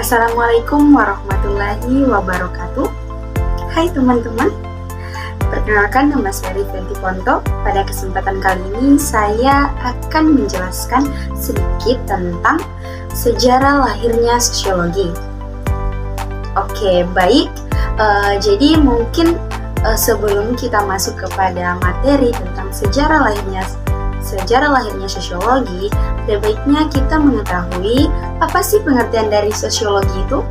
Assalamualaikum warahmatullahi wabarakatuh. Hai teman-teman, perkenalkan nama saya Rifenti Ponto. Pada kesempatan kali ini saya akan menjelaskan sedikit tentang sejarah lahirnya sosiologi. Oke, baik. Jadi mungkin sebelum kita masuk kepada materi tentang sejarah lahirnya sosiologi, ada baiknya kita mengetahui apa sih pengertian dari sosiologi itu.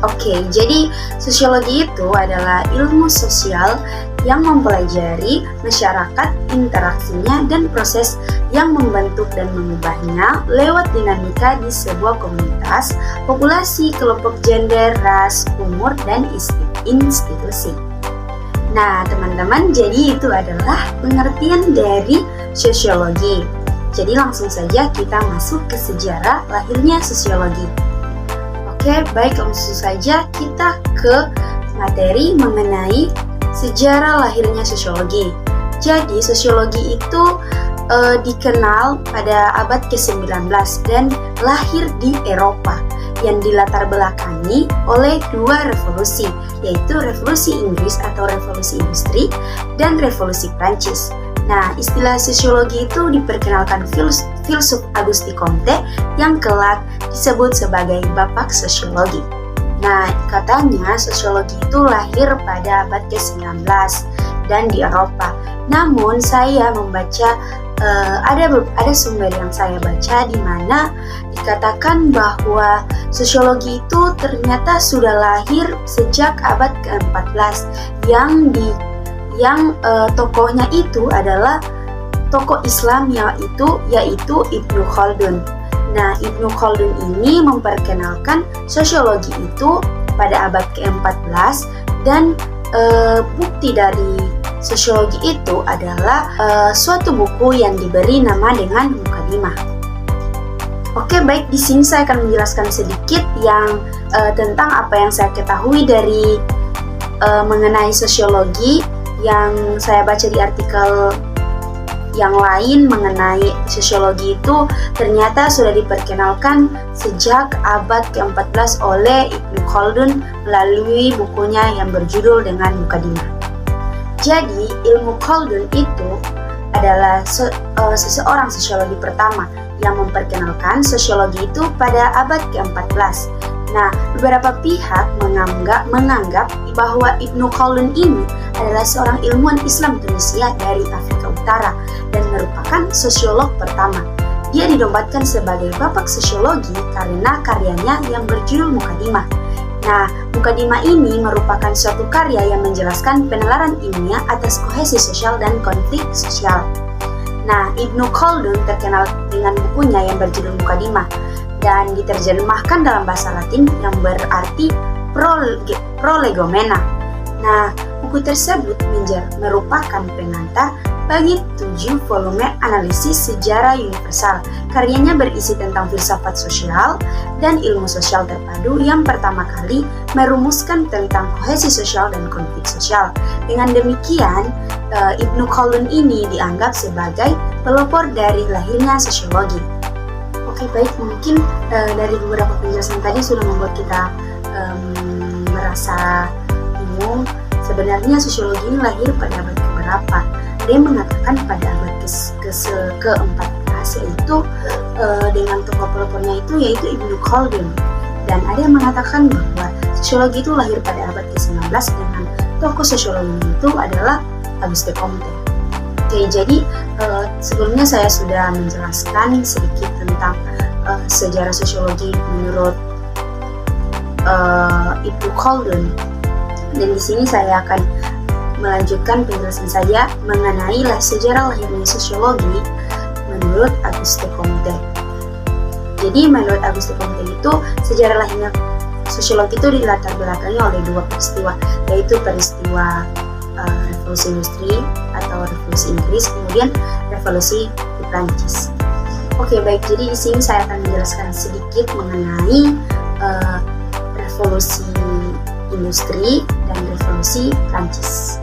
Oke, jadi sosiologi itu adalah ilmu sosial yang mempelajari masyarakat, interaksinya, dan proses yang membentuk dan mengubahnya lewat dinamika di sebuah komunitas, populasi, kelompok gender, ras, umur, dan institusi. Nah, teman-teman, jadi itu adalah pengertian dari sosiologi. Jadi langsung saja kita masuk ke sejarah lahirnya sosiologi. Oke, baik, langsung saja kita ke materi mengenai sejarah lahirnya sosiologi. Jadi sosiologi itu dikenal pada abad ke-19 dan lahir di Eropa yang dilatar belakangi oleh dua revolusi, yaitu revolusi Inggris atau revolusi industri dan revolusi Prancis. Nah, istilah sosiologi itu diperkenalkan filsuf Auguste Comte yang kelak disebut sebagai Bapak Sosiologi. Nah, katanya sosiologi itu lahir pada abad ke-19 dan di Eropa. Namun saya membaca ada sumber yang saya baca di mana dikatakan bahwa sosiologi itu ternyata sudah lahir sejak abad ke-14 yang tokohnya itu adalah tokoh Islam yaitu Ibnu Khaldun. Nah, Ibnu Khaldun ini memperkenalkan sosiologi itu pada abad ke-14 dan bukti dari sosiologi itu adalah suatu buku yang diberi nama dengan Mukadimah. Oke, baik, di sini saya akan menjelaskan sedikit yang tentang apa yang saya ketahui dari mengenai sosiologi yang saya baca di artikel yang lain mengenai sosiologi itu ternyata sudah diperkenalkan sejak abad ke-14 oleh Ibnu Khaldun melalui bukunya yang berjudul dengan Mukadimah. Jadi, ilmu Khaldun itu adalah seseorang sosiologi pertama yang memperkenalkan sosiologi itu pada abad ke-14. Nah, beberapa pihak menganggap bahwa Ibnu Khaldun ini adalah seorang ilmuwan Islam Tunisia dari Afrika Utara dan merupakan sosiolog pertama. Dia dinobatkan sebagai Bapak Sosiologi karena karyanya yang berjudul Mukadimah. Nah, Mukadimah ini merupakan suatu karya yang menjelaskan penalaran ilmiah atas kohesi sosial dan konflik sosial. Nah, Ibnu Khaldun terkenal dengan bukunya yang berjudul Mukadimah dan diterjemahkan dalam bahasa Latin yang berarti prolegomena. Nah, buku tersebut merupakan pengantar bagi 7 volume analisis sejarah universal. Karyanya berisi tentang filsafat sosial dan ilmu sosial terpadu yang pertama kali merumuskan tentang kohesi sosial dan konflik sosial. Dengan demikian, Ibnu Khaldun ini dianggap sebagai pelopor dari lahirnya sosiologi. Oke, baik, mungkin dari beberapa penjelasan tadi sudah membuat kita merasa bingung. Sebenarnya sosiologi ini lahir pada abad keberapa? Ada yang mengatakan pada abad ke-14 yaitu dengan tokoh pelopornya yaitu Ibnu Khaldun, dan ada yang mengatakan bahwa sosiologi itu lahir pada abad ke-19 dengan tokoh sosiologi itu adalah Auguste Comte. Oke, jadi sebelumnya saya sudah menjelaskan sedikit tentang sejarah sosiologi menurut Ibnu Khaldun, dan di sini saya akan melanjutkan penjelasan saya mengenai sejarah lahirnya sosiologi menurut Auguste Comte. Jadi menurut Auguste Comte itu sejarah lahirnya sosiologi itu dilatar belakangi oleh dua peristiwa, yaitu peristiwa revolusi industri atau revolusi Inggris, kemudian revolusi di Prancis. Oke, baik, jadi di sini saya akan menjelaskan sedikit mengenai revolusi industri dan revolusi Prancis.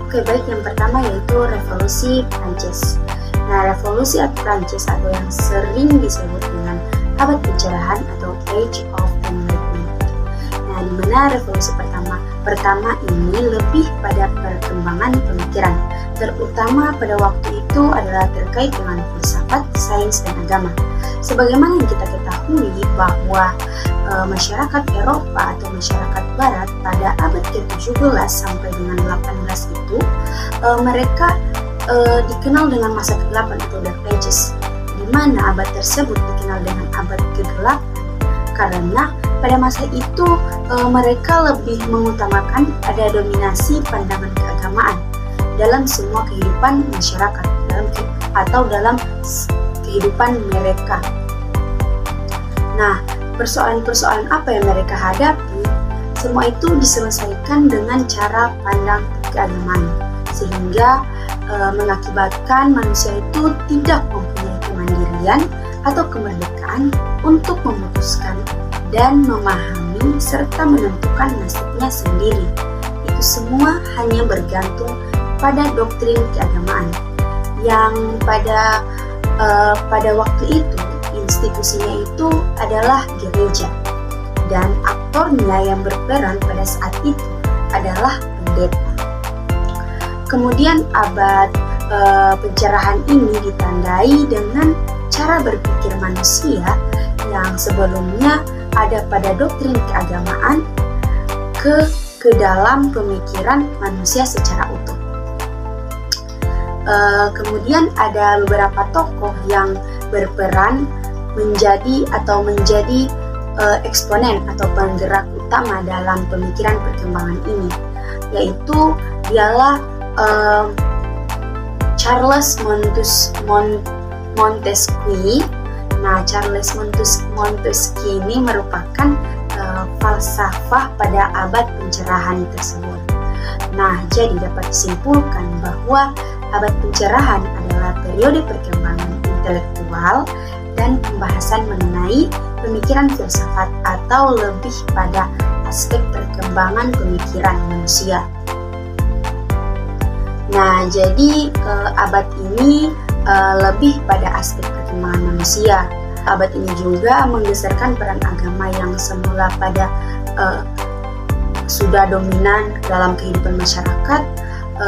Oke, baik, yang pertama yaitu revolusi Prancis. Nah, revolusi Prancis atau yang sering disebut dengan abad pencerahan atau Age of Enlightenment. Nah, di mana revolusi pertama ini lebih pada perkembangan pemikiran, terutama pada waktu itu adalah terkait dengan filsafat, sains, dan agama. Sebagaimana yang kita ketahui bahwa masyarakat Eropa atau masyarakat Barat pada abad ke-17 sampai dengan 18 itu mereka dikenal dengan masa ke-8 atau Dark Ages, di mana abad tersebut dikenal dengan abad ke-8 karena pada masa itu mereka lebih mengutamakan ada dominasi pandangan keagamaan dalam semua kehidupan masyarakat dalam kehidupan mereka. Nah, persoalan-persoalan apa yang mereka hadapi, semua itu diselesaikan dengan cara pandang keagamaan, sehingga mengakibatkan manusia itu tidak mempunyai kemandirian atau kemerdekaan untuk memutuskan dan memahami serta menentukan nasibnya sendiri. Itu semua hanya bergantung pada doktrin keagamaan yang pada waktu itu institusinya itu adalah gereja, dan aktornya yang berperan pada saat itu adalah pendeta. Kemudian abad pencerahan ini ditandai dengan cara berpikir manusia yang sebelumnya ada pada doktrin keagamaan ke dalam pemikiran manusia secara utuh. Kemudian ada beberapa tokoh yang berperan menjadi eksponen atau penggerak utama dalam pemikiran perkembangan ini, yaitu dialah Charles Montesquieu. Nah, Charles Montesquieu ini merupakan falsafah pada abad pencerahan tersebut. Nah, jadi dapat disimpulkan bahwa abad pencerahan adalah periode perkembangan intelektual dan pembahasan mengenai pemikiran filsafat atau lebih pada aspek perkembangan pemikiran manusia. Nah, jadi abad ini lebih pada aspek perkembangan manusia. Abad ini juga menggeserkan peran agama yang semula sudah dominan dalam kehidupan masyarakat,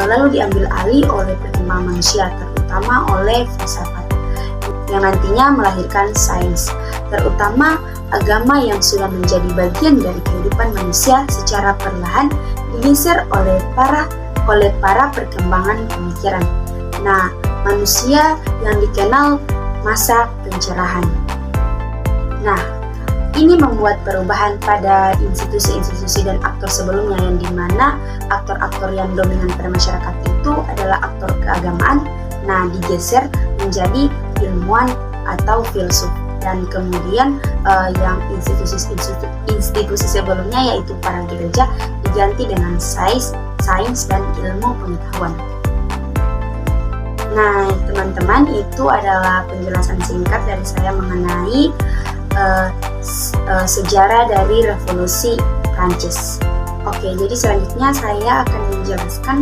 lalu diambil alih oleh perkembangan manusia, terutama oleh filsafat yang nantinya melahirkan sains, terutama agama yang sudah menjadi bagian dari kehidupan manusia secara perlahan digeser oleh para perkembangan pemikiran. Nah, manusia yang dikenal masa pencerahan. Nah, ini membuat perubahan pada institusi-institusi dan aktor sebelumnya, yang dimana aktor-aktor yang dominan pada masyarakat itu adalah aktor keagamaan. Nah, digeser menjadi ilmuwan atau filsuf, dan kemudian yang institusi sebelumnya yaitu para gereja diganti dengan sains dan ilmu pengetahuan. Nah, teman-teman, itu adalah penjelasan singkat dari saya mengenai sejarah dari Revolusi Prancis. Oke, jadi selanjutnya saya akan menjelaskan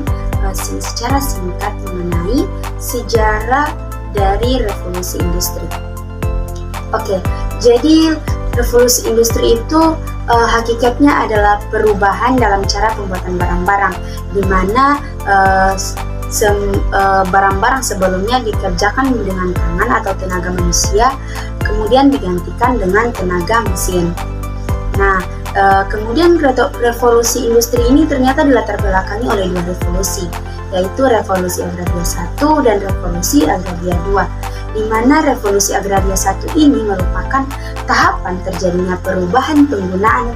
secara singkat mengenai sejarah dari revolusi industri. Oke, jadi revolusi industri itu hakikatnya adalah perubahan dalam cara pembuatan barang-barang, di mana barang-barang sebelumnya dikerjakan dengan tangan atau tenaga manusia, kemudian digantikan dengan tenaga mesin. Nah, kemudian revolusi industri ini ternyata dilatar belakangi oleh dua revolusi, yaitu revolusi agraria 1 dan revolusi agraria 2, di mana revolusi agraria 1 ini merupakan tahapan terjadinya perubahan penggunaan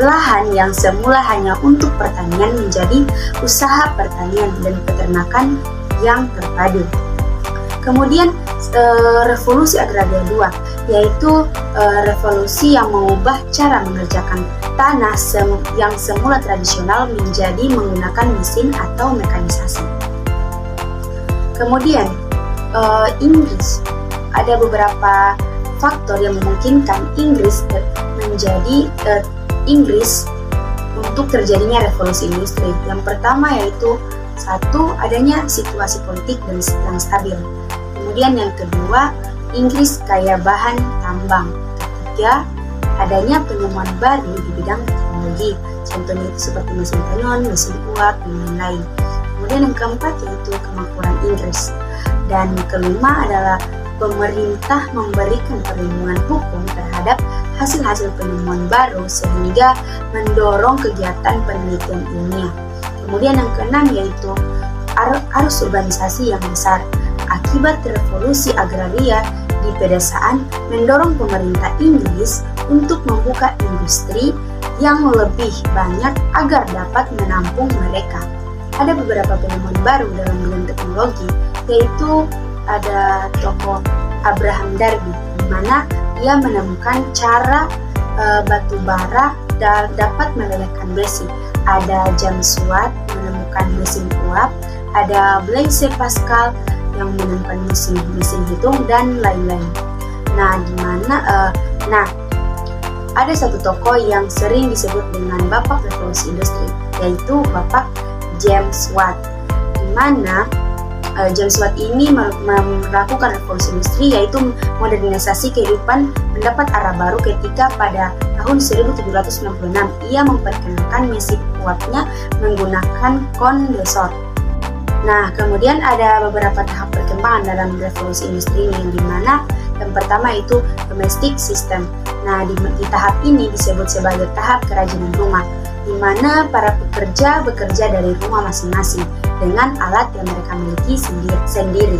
lahan yang semula hanya untuk pertanian menjadi usaha pertanian dan peternakan yang terpadu. Kemudian revolusi agraria 2, yaitu revolusi yang mengubah cara mengerjakan tanah yang semula tradisional menjadi menggunakan mesin atau mekanisasi. Kemudian Inggris, ada beberapa faktor yang memungkinkan Inggris untuk terjadinya revolusi industri. Yang pertama yaitu satu, adanya situasi politik yang stabil. Kemudian yang kedua, Inggris kaya bahan tambang. Ketiga, adanya penemuan baru di bidang teknologi, contohnya itu seperti mesin tenun, mesin uap, dan lain-lain. Kemudian yang keempat yaitu kemakmuran Inggris. Dan kelima adalah pemerintah memberikan perlindungan hukum terhadap hasil-hasil penemuan baru sehingga mendorong kegiatan penelitian ilmiah. Kemudian yang keenam yaitu arus urbanisasi yang besar. Akibat revolusi agraria di pedesaan mendorong pemerintah Inggris untuk membuka industri yang lebih banyak agar dapat menampung mereka. Ada beberapa penemuan baru dalam bidang teknologi, yaitu ada tokoh Abraham Darby, di mana ia menemukan cara batu bara dapat melelehkan besi. Ada James Watt menemukan mesin uap, ada Blaise Pascal yang menemukan mesin hitung, dan lain-lain. Ada satu tokoh yang sering disebut dengan Bapak Revolusi Industri, yaitu Bapak James Watt, di mana James Watt ini melakukan revolusi industri, yaitu modernisasi kehidupan mendapat arah baru ketika pada tahun 1796 ia memperkenalkan mesin uapnya menggunakan kondensor. Nah, kemudian ada beberapa tahap perkembangan dalam revolusi industri ini, di mana yang pertama itu domestic system. Nah, di tahap ini disebut sebagai tahap kerajinan rumah, di mana para pekerja bekerja dari rumah masing-masing dengan alat yang mereka miliki sendiri.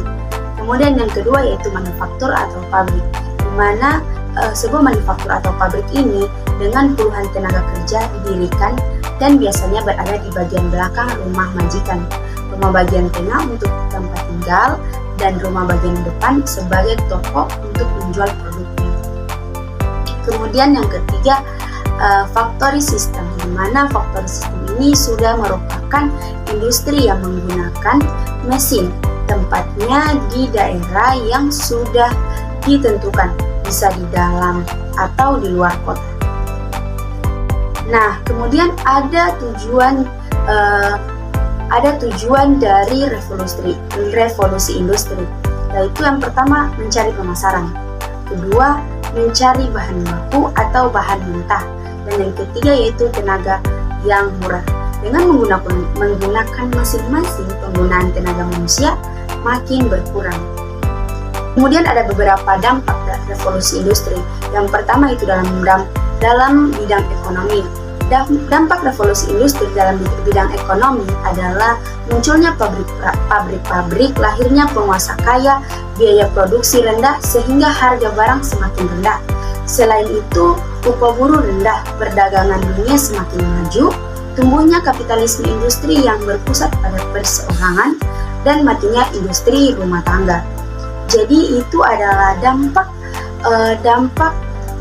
Kemudian yang kedua yaitu manufaktur atau pabrik, di mana sebuah manufaktur atau pabrik ini dengan puluhan tenaga kerja didirikan dan biasanya berada di bagian belakang rumah majikan. Rumah bagian tengah untuk tempat tinggal dan rumah bagian depan sebagai toko untuk menjual produknya. Kemudian yang ketiga, factory system, di mana factory system ini sudah merupakan industri yang menggunakan mesin, tempatnya di daerah yang sudah ditentukan, bisa di dalam atau di luar kota. Nah, kemudian ada tujuan dari revolusi industri, yaitu yang pertama mencari pemasaran, kedua mencari bahan baku atau bahan mentah, dan yang ketiga yaitu tenaga yang murah. Dengan menggunakan masing-masing, penggunaan tenaga manusia makin berkurang. Kemudian ada beberapa dampak dari revolusi industri. Yang pertama itu dalam bidang ekonomi. Dampak revolusi industri dalam bidang ekonomi adalah munculnya pabrik-pabrik, lahirnya penguasa kaya, biaya produksi rendah sehingga harga barang semakin rendah. Selain itu, upah buruh rendah, perdagangan dunia semakin maju, tumbuhnya kapitalisme industri yang berpusat pada perseorangan, dan matinya industri rumah tangga. Jadi itu adalah dampak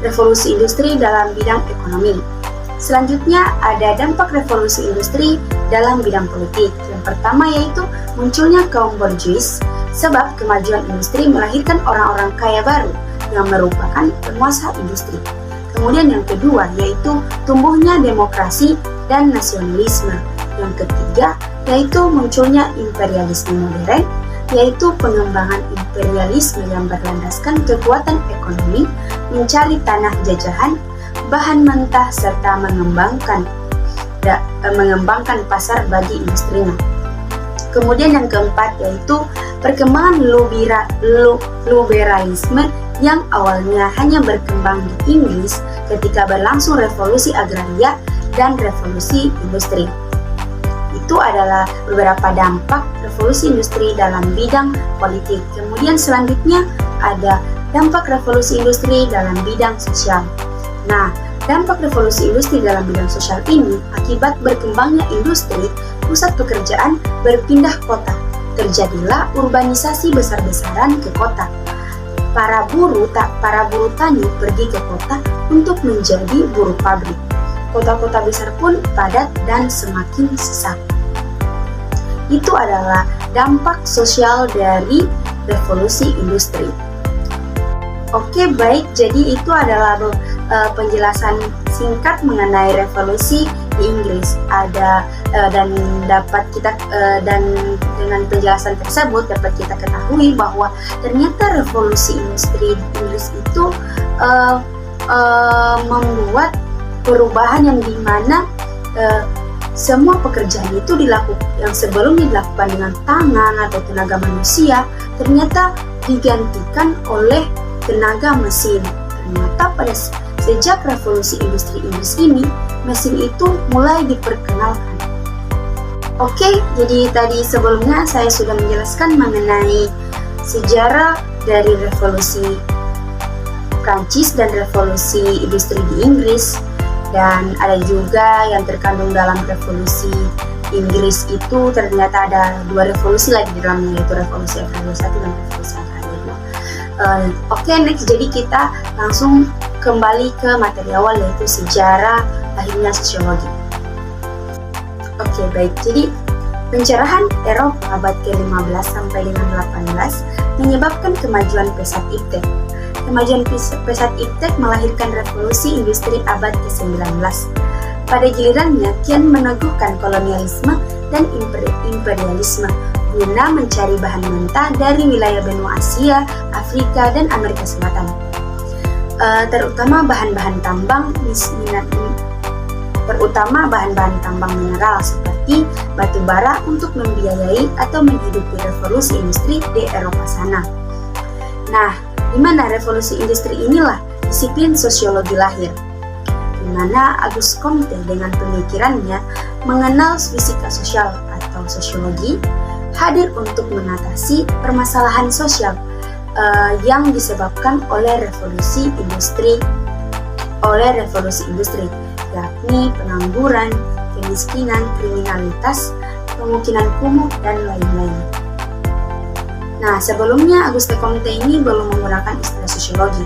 revolusi industri dalam bidang ekonomi. Selanjutnya ada dampak revolusi industri dalam bidang politik. Yang pertama yaitu munculnya kaum borjuis, sebab kemajuan industri melahirkan orang-orang kaya baru yang merupakan penguasa industri. Kemudian yang kedua yaitu tumbuhnya demokrasi dan nasionalisme. Yang ketiga yaitu munculnya imperialisme modern, yaitu pengembangan imperialisme yang berlandaskan kekuatan ekonomi, mencari tanah jajahan, bahan mentah, serta mengembangkan pasar bagi industrinya. Kemudian yang keempat yaitu perkembangan liberalisme yang awalnya hanya berkembang di Inggris ketika berlangsung revolusi agraria dan revolusi industri. Itu adalah beberapa dampak revolusi industri dalam bidang politik. Kemudian selanjutnya ada dampak revolusi industri dalam bidang sosial. Nah, dampak revolusi industri dalam bidang sosial ini akibat berkembangnya industri, pusat pekerjaan berpindah kota. Terjadilah urbanisasi besar-besaran ke kota. Para buruh tani pergi ke kota untuk menjadi buruh pabrik. Kota-kota besar pun padat dan semakin sesak. Itu adalah dampak sosial dari revolusi industri. Oke, baik, jadi itu adalah penjelasan singkat mengenai revolusi di Inggris ada dan dengan penjelasan tersebut dapat kita ketahui bahwa ternyata revolusi industri di Inggris itu membuat perubahan yang dimana semua pekerjaan itu dilakukan yang sebelumnya dilakukan dengan tangan atau tenaga manusia ternyata digantikan oleh tenaga mesin. Ternyata sejak revolusi industri Inggris ini, mesin itu mulai diperkenalkan. Oke, jadi tadi sebelumnya saya sudah menjelaskan mengenai sejarah dari revolusi Prancis dan revolusi industri di Inggris, dan ada juga yang terkandung dalam revolusi Inggris itu ternyata ada 2 revolusi lagi di dalamnya, yaitu revolusi Agraria 1 dan revolusi Agraria 2. Oke, next, jadi kita langsung kembali ke materi awal, yaitu sejarah lahirnya sosiologi. Oke, baik. Jadi pencerahan Eropa abad ke-15 sampai dengan 18 menyebabkan kemajuan pesat iptek. Kemajuan pesat iptek melahirkan revolusi industri abad ke-19. Pada gilirannya, kian meneguhkan kolonialisme dan imperialisme guna mencari bahan mentah dari wilayah benua Asia, Afrika, dan Amerika Selatan. Terutama bahan-bahan tambang mineral seperti batu bara untuk membiayai atau menghidupi revolusi industri di Eropa sana. Nah, di mana revolusi industri inilah disiplin sosiologi lahir, di mana Auguste Comte dengan pemikirannya mengenal fisika sosial atau sosiologi hadir untuk mengatasi permasalahan sosial yang disebabkan oleh revolusi industri, yakni pengangguran, kemiskinan, kriminalitas, pemukiman kumuh, dan lain-lain. Nah, sebelumnya Auguste Comte ini belum menggunakan istilah sosiologi,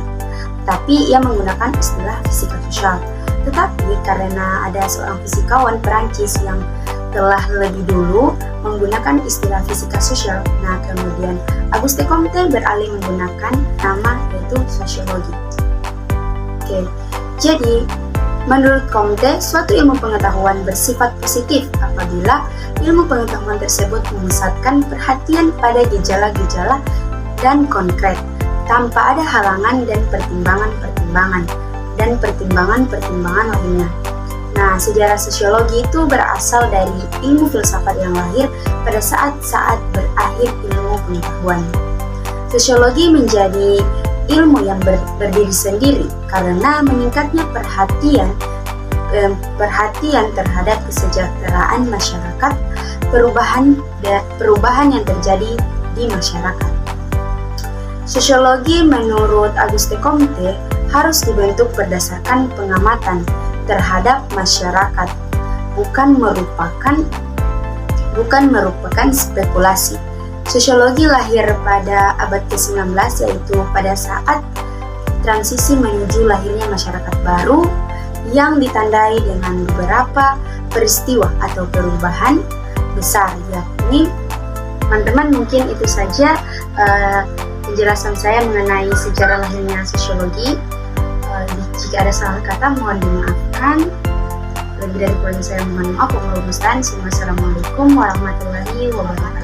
tapi ia menggunakan istilah fisika sosial. Tetapi karena ada seorang fisikawan Perancis yang telah lebih dulu menggunakan istilah fisika sosial, nah kemudian Auguste Comte beralih menggunakan nama yaitu sosiologi. Oke, jadi menurut Comte, suatu ilmu pengetahuan bersifat positif apabila ilmu pengetahuan tersebut memusatkan perhatian pada gejala-gejala dan konkret, tanpa ada halangan dan pertimbangan lainnya. Nah, sejarah sosiologi itu berasal dari ilmu filsafat yang lahir pada saat-saat berakhir ilmu pengetahuan. Sosiologi menjadi ilmu yang berdiri sendiri karena meningkatnya perhatian terhadap kesejahteraan masyarakat, perubahan yang terjadi di masyarakat. Sosiologi menurut Auguste Comte harus dibentuk berdasarkan pengamatan terhadap masyarakat, bukan merupakan spekulasi. Sosiologi lahir pada abad ke-19, yaitu pada saat transisi menuju lahirnya masyarakat baru yang ditandai dengan beberapa peristiwa atau perubahan besar, yakni teman-teman mungkin itu saja penjelasan saya mengenai sejarah lahirnya sosiologi. Jika ada salah kata mohon dimaafkan. Lebih dari kurang saya mohon maaf. Wassalamualaikum warahmatullahi wabarakatuh.